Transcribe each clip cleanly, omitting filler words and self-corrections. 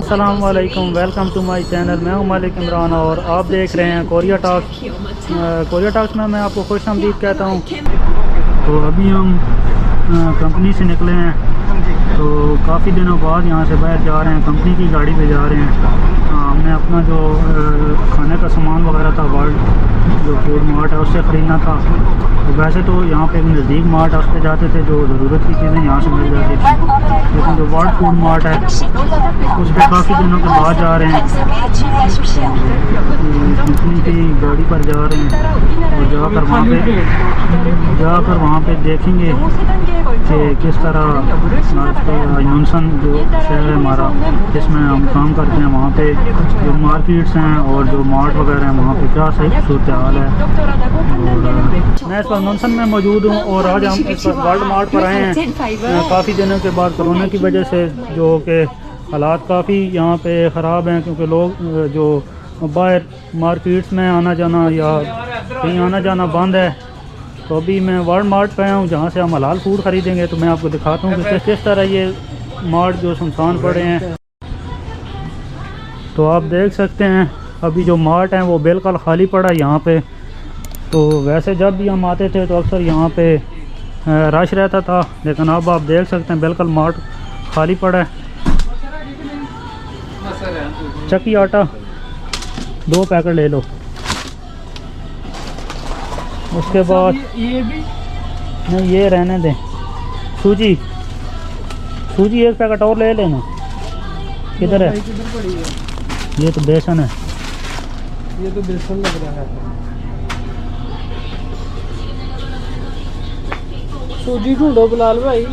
अस्सलाम वालेकुम, welcome to my channel. मैं हूं मलिक इमरान और आप देख रहे हैं कोरिया टॉक्स। कोरिया टॉक्स में मैं आपको खुश आमदीद कहता हूं। तो अभी हम कंपनी से निकले हैं, तो काफ़ी दिनों बाद यहाँ से बाहर जा रहे हैं, कंपनी की गाड़ी पे जा रहे हैं। हमने अपना जो खाने का सामान वगैरह था, वर्ल्ड जो फूड मार्ट है उससे ख़रीदना था। तो वैसे तो यहाँ पे एक नज़दीक मार्ट है, उस पर जाते थे, जो ज़रूरत की चीज़ें यहाँ से मिल जाती थी। लेकिन जो वर्ल्ड फूड मार्ट है उस पर काफ़ी दिनों के बाद जा रहे हैं। कंपनी की गाड़ी पर जा रहे हैं और जाकर वहाँ पे देखेंगे कि किस तरह नुनसन जो शहर है हमारा, जिसमें हम काम करते हैं, वहाँ पे जो मार्केट्स हैं और जो मार्ट वगैरह हैं वहाँ पे क्या सही सूरत हाल है। और मैं इस वक्त नुनसन में मौजूद हूँ और आज हम इस वक्त वर्ल्ड मार्ट पर आए हैं। काफ़ी दिनों के बाद कोरोना की वजह से जो कि हालात काफ़ी यहाँ पे ख़राब हैं, क्योंकि लोग जो बाहर मार्केट्स में आना जाना या कहीं आना जाना बंद है। तो अभी मैं वर्ल्ड मार्ट पे आया हूँ, जहाँ से हम हलाल फूड ख़रीदेंगे। तो मैं आपको दिखाता हूँ कि किस तरह ये मार्ट जो सुनसान पड़े हैं। तो आप देख सकते हैं अभी जो मार्ट है वो बिल्कुल खाली पड़ा है यहाँ पे। तो वैसे जब भी हम आते थे तो अक्सर यहाँ पे रश रहता था, लेकिन अब आप देख सकते हैं बिल्कुल मार्ट खाली पड़ा है। चक्की आटा 2 पैकेट ले लो। उसके बाद ये भी नहीं, ये रहने दें। सूजी 1 पैकेट और ले लेना। किधर है? ये तो बेसन है। ये तो बेसन लग रहा है। सूजी ढूंढो बिलाल भाई।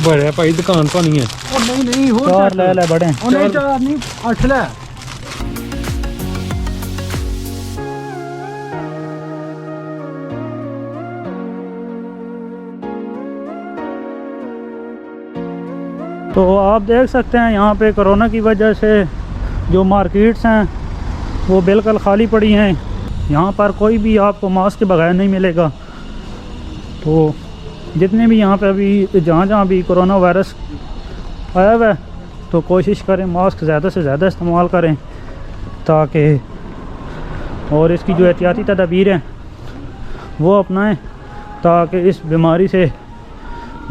बड़े भाई दुकान तो नहीं है। नहीं हो 4 ले बड़े। नहीं 4 नहीं 8 ले। तो आप देख सकते हैं यहाँ पे कोरोना की वजह से जो मार्केट्स हैं वो बिल्कुल खाली पड़ी हैं। यहाँ पर कोई भी आपको मास्क के बगैर नहीं मिलेगा। तो जितने भी यहाँ पे अभी जहाँ भी कोरोना वायरस आया हुआ है, तो कोशिश करें मास्क ज़्यादा से ज़्यादा इस्तेमाल करें, ताकि और इसकी जो एहतियाती तदबीर हैं वो अपनाएं, ताकि इस बीमारी से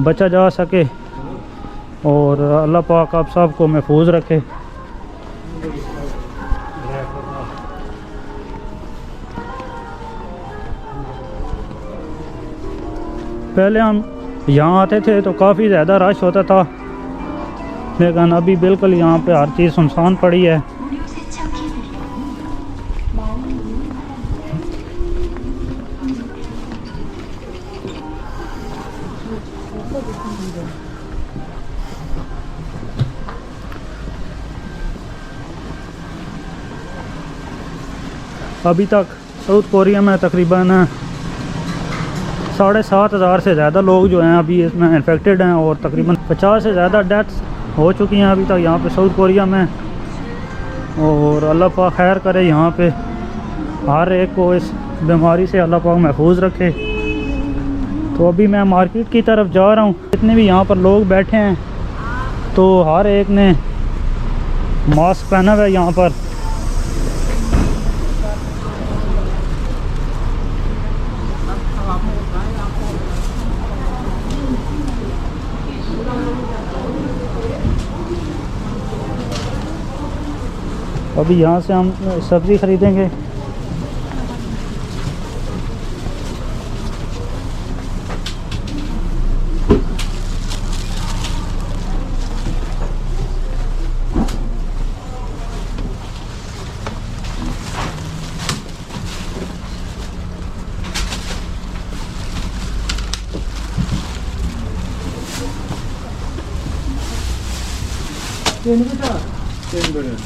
बचा जा सके और अल्लाह पाक आप सबको महफूज रखे। पहले हम यहाँ आते थे तो काफ़ी ज़्यादा रश होता था, लेकिन अभी बिल्कुल यहाँ पे हर चीज़ सुनसान पड़ी है। अभी तक साउथ कोरिया में तकरीबन 7,500 से ज़्यादा लोग जो हैं अभी इसमें इन्फेक्टेड हैं और तकरीबन 50 से ज़्यादा डेथ्स हो चुकी हैं अभी तक यहाँ पे साउथ कोरिया में। और अल्लाह पाक खैर करे, यहाँ पे हर एक को इस बीमारी से अल्लाह पाक महफूज रखे। तो अभी मैं मार्केट की तरफ जा रहा हूँ। जितने भी यहाँ पर लोग बैठे हैं तो हर एक ने मास्क पहना हुआ है यहाँ पर। अभी यहाँ से हम सब्ज़ी ख़रीदेंगे। तीन बड़े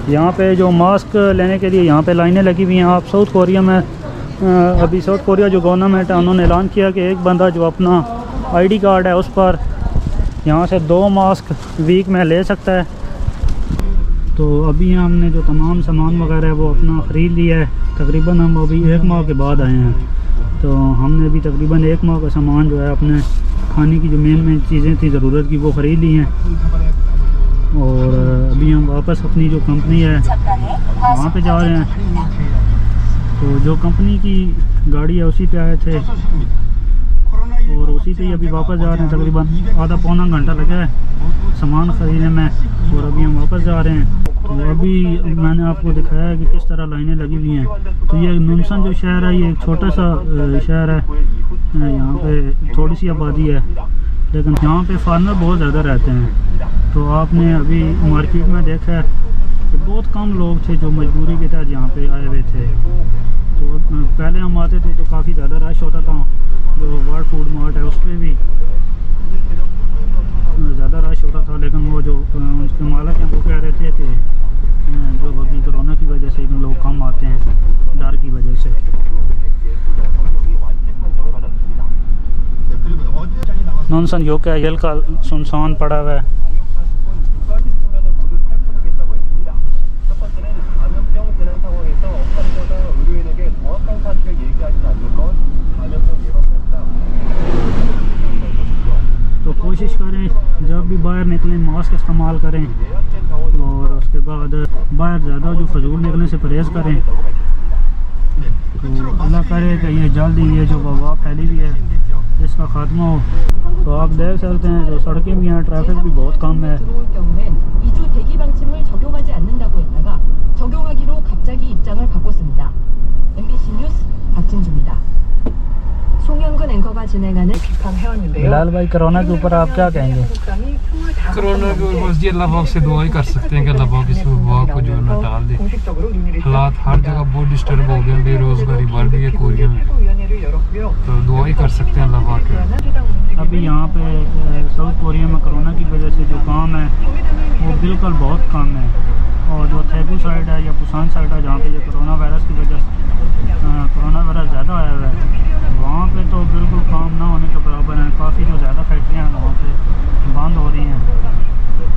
यहाँ पे जो मास्क लेने के लिए यहाँ पे लाइनें लगी हुई हैं। आप साउथ कोरिया में अभी साउथ कोरिया जो गवर्नमेंट है उन्होंने ऐलान किया कि एक बंदा जो अपना आईडी कार्ड है उस पर यहाँ से 2 मास्क वीक में ले सकता है। तो अभी हमने जो तमाम सामान वगैरह है वो अपना ख़रीद लिया है। तकरीबन हम अभी 1 माह के बाद आए हैं, तो हमने अभी तकरीबन 1 माह का सामान जो है अपने खाने की जो मेन चीज़ें थी ज़रूरत की वो ख़रीद ली हैं। और अभी हम वापस अपनी जो कंपनी है वहाँ पे जा रहे हैं। तो जो कंपनी की गाड़ी है उसी पे आए थे और उसी पे ही अभी वापस जा रहे हैं। तकरीबन आधा पौना घंटा लगा है सामान ख़रीदने में और अभी हम वापस जा रहे हैं। तो अभी मैंने आपको दिखाया है कि किस तरह लाइनें लगी हुई हैं। तो ये नुनसन जो शहर है ये एक छोटा सा शहर है। यहाँ पे थोड़ी सी आबादी है लेकिन यहाँ पे फार्मर बहुत ज़्यादा रहते हैं। तो आपने अभी मार्केट में देखा है कि बहुत कम लोग थे जो मजबूरी के तहत यहाँ पे आए हुए थे। तो पहले हम आते थे तो काफ़ी ज़्यादा रश होता था। जो वर्ल्ड फूड मार्ट है उस पर भी ज़्यादा रश होता था, लेकिन वो जो उसके मालिक हैं वो कह रहे थे कि जो अभी कोरोना की वजह से लोग कम आते हैं डर की वजह से। नॉनसन यो क्या यल का सुनसान पड़ा हुआ है। तो कोशिश करें जब भी बाहर निकलें मास्क इस्तेमाल करें और उसके बाद बाहर ज़्यादा जो फजूल निकलने से परहेज़ करें। तो अल्लाह करे कि ये जल्दी ये जो वबा फैली हुई है इसका ख़ात्मा हो। तो आप देख सकते हैं जो सड़कें भी हैं, ट्रैफिक भी बहुत कम है। बिलाल भाई कोरोना के ऊपर आप क्या कहेंगे? कोरोना के ऊपर बस ये अल्लाह पाक से दुआ ही कर सकते हैं कि अल्लाह पाक इस वबा को जो है ना टाल दे। हालात हर जगह बहुत डिस्टर्ब हो गए, बेरोज़गारी बढ़ गई है कोरिया में, तो दुआ ही कर सकते हैं अल्लाह पाक। अभी यहाँ पे साउथ कोरिया में कोरोना की वजह से जो काम है वो बिल्कुल बहुत कम है। और जो थेगू साइड है या पुसान साइड है जहाँ पे ये कोरोना वायरस की वजह से कोरोना वायरस ज़्यादा आया हुआ है, वहाँ पे तो बिल्कुल काम ना होने के बराबर है। काफ़ी जो ज़्यादा फैक्ट्रियाँ वहाँ पे बंद हो रही हैं।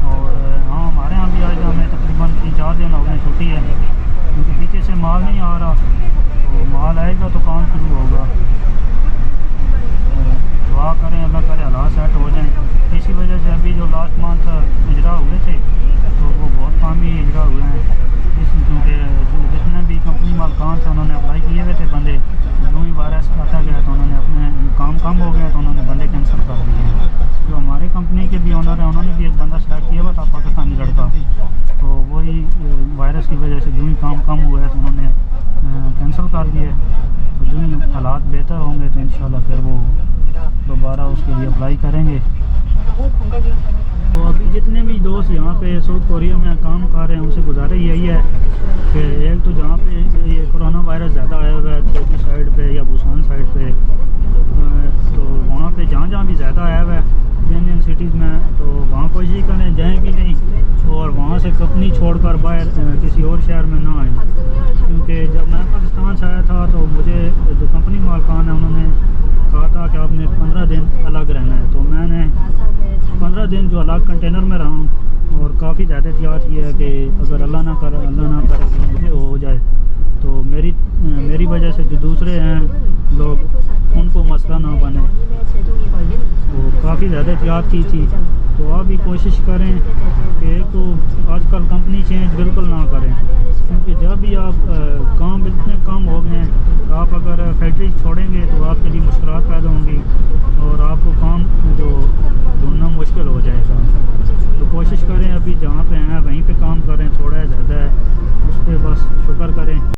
और हाँ हमारे यहाँ भी आज हमें तकरीबन 3-4 दिन हो गए छुट्टी है, क्योंकि पीछे से माल नहीं आ रहा। तो माल आएगा तो काम शुरू होगा। दुआ करें अल्लाह करे हालात सेट हो जाएँ। इसी वजह से अभी जो लास्ट मंथ इजरा हुए थे तो वो बहुत कम ही इजरा हुए हैं। क्योंकि जितने भी कंपनी मालकान थे उन्होंने अप्लाई किए हुए थे बंदे, जो ही वायरस आता गया तो उन्होंने अपने काम कम हो गया तो उन्होंने बंदे कैंसिल कर दिए। जो हमारे उसकी वजह से जो ही काम कम हुआ है तो उन्होंने कैंसिल कर दिए। तो जो ही हालात बेहतर होंगे तो इंशाल्लाह फिर वो दोबारा उसके लिए अप्लाई करेंगे। तो अभी जितने भी दोस्त यहाँ पे साउथ कोरिया में काम कर रहे हैं उनसे गुजारिश यही है कि एक तो जहाँ पे ये कोरोना वायरस ज़्यादा आया हुआ है तुर्की साइड पे या बुसान साइड पे, तो वहाँ पे जहाँ भी ज़्यादा आया हुआ है इंडियन सिटीज़ में, तो वहाँ कोशिश करें जाएँ भी नहीं और वहाँ से कंपनी छोड़कर बाहर किसी और शहर में ना आए। क्योंकि जब मैं पाकिस्तान से आया था तो मुझे जो कंपनी मालकान है उन्होंने कहा था कि आपने 15 दिन अलग रहना है। तो मैंने 15 दिन जो अलग कंटेनर में रहा हूँ और काफ़ी ज़्यादा एहतियात की है कि अगर अल्लाह ना करे कि मुझे हो जाए तो मेरी वजह से जो दूसरे हैं लोग उनको मसला ना बने, तो काफ़ी ज़्यादा एहतियात की थी। तो आप भी कोशिश करें कि एक तो आजकल कंपनी चेंज बिल्कुल ना करें, क्योंकि जब भी आप काम इतने कम हो गए हैं, आप अगर फैक्ट्री छोड़ेंगे तो आपके लिए मुश्किलात पैदा होंगी और आपको काम जो ढूंढना मुश्किल हो जाएगा। तो कोशिश करें अभी जहाँ पे हैं वहीं पे काम करें, थोड़ा ज़्यादा है उस पर बस शुक्र करें।